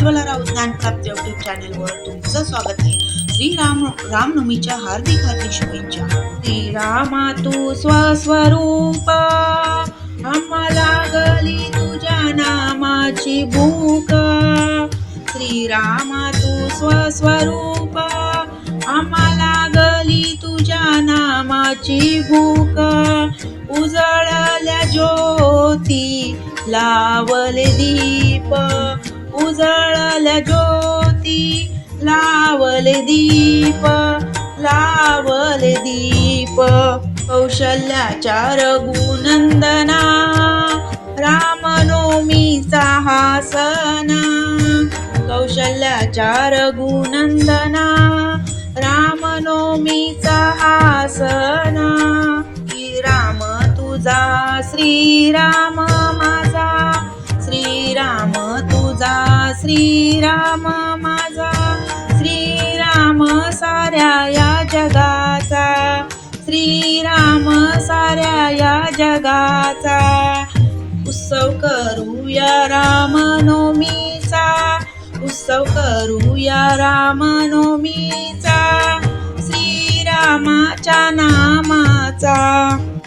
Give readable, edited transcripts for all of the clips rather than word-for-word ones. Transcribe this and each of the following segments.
Ujjwala Raut ज्ञानप्राप्ती YouTube चॅनलवर तुमचं स्वागत आहे. रामनवमीच्या हार्दिक हार्दिक शुभेच्छा. श्रीरामा तू स्वस्वरूप, आम्हाला लागली तुझ्या नामाची भूक. श्रीरामा तू स्वस्वरूप, आम्हाला लागली तुझ्या नामाची भूक. उजळल्या ज्योती लावले दीप, उजळल्या ज्योती लावले दीप, लावले दीप. कौशल्याच्या रघुनंदना, रामनवमीचा हा सण. कौशल्याच्या रघुनंदना, रामनवमीचा हा सण. श्रीराम तुझा, श्रीराम माझा, श्रीराम तुझा, श्रीराम माझा. श्रीराम साऱ्या या जगाचा, श्रीराम साऱ्या या जगाचा. उत्सव करूया रामनवमीचा, उत्सव करूया रामनवमीचा. श्रीरामाच्या नामाचा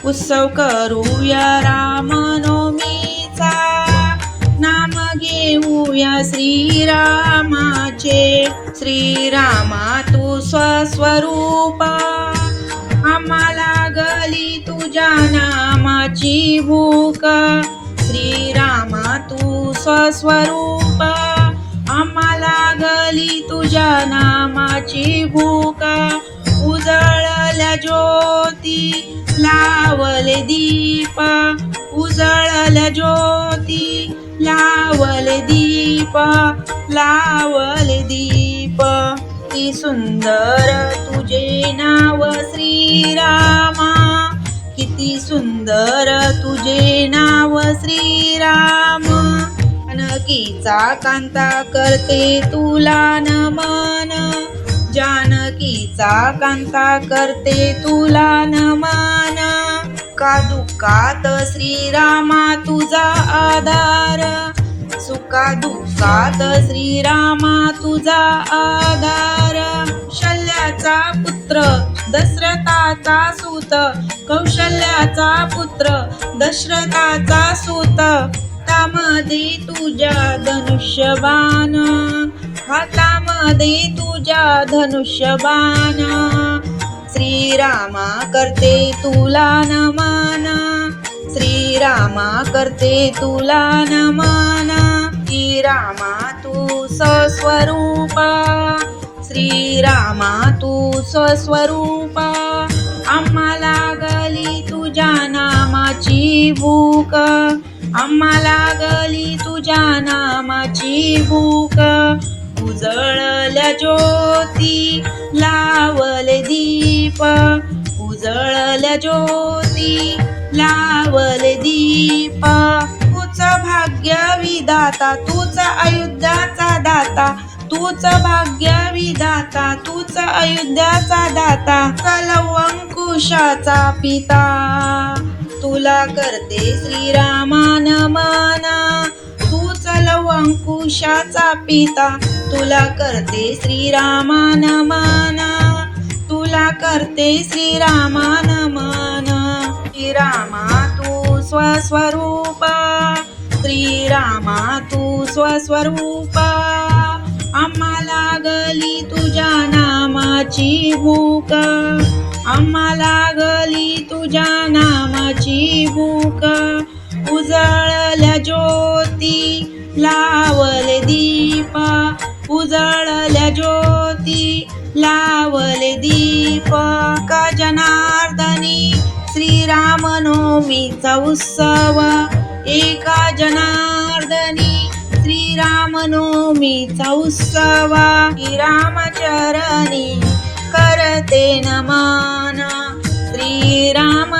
उत्सव करूया रामनवमीचा. नाम घेऊया श्रीरामाचे. श्रीरामा तू स्वस्वरूप, आम्हाला लागली तुझ्या नामाची भूक. श्रीरामा तू स्वस्वरूप, आम्हाला लागली तुझ्या नामाची भूक. उजळल्या ज्योती लावले दीप, उजळल्या ज्योती लावले दीप, लावले दीप. किती सुंदर तुझे नाव श्रीरामा, किती सुंदर तुझे नाव श्रीराम. जानकीचा कांता करते तुला नमन, जानकीचा कांता करते तुला नमन. का दुःखात श्रीरामा तुझा आधार, सुखा दुःखात श्रीरामा तुझा आधार. कौशल्याचा पुत्र दशरथाचा सूत, कौशल्याचा पुत्र दशरथाचा सूत. हातामध्ये तुझ्या धनुष्यबाण, हातामध्ये तुझ्या धनुष्यबाण. श्रीरामा करते तुला नमन, श्रीरामा करते तुला नमन. श्रीरामा तू स्वस्वरूप, श्रीरामा तू स्वस्वरूप, आम्हाला लागली तुझ्या नामाची भूक. आम्हाला लागली तुझ्या नामाची भूक. उजळल्या ज्योती लावले दीप, उजळल्या ज्योती लावले दीप. तूच भाग्य विधाता, तूच अयोध्याचा दाता, तूच भाग्य विधाता, तूच अयोध्याचा दाता. लवंकुशाचा पिता, तुला करते श्रीरामा नमन. तूच लवंकुशाचा पिता, तुला करते श्रीरामा नमन, तुला करते श्रीरामा नमन. श्रीरामा तू स्वस्वरूप, श्रीरामा तू स्वस्वरूप, आम्हाला लागली तुझ्या नामाची भूक. आम्हाला लागली तुझ्या नामाची भूक. उजळल्या ज्योती लावले दीप, उजळल्या ज्योती लावले दीप. का जनार्दनी श्रीरामनवमीचा उत्सव, एका जनार्दनी श्रीरामनवमीचा उत्सव. श्रीरामचरणी करते नमन, श्रीराम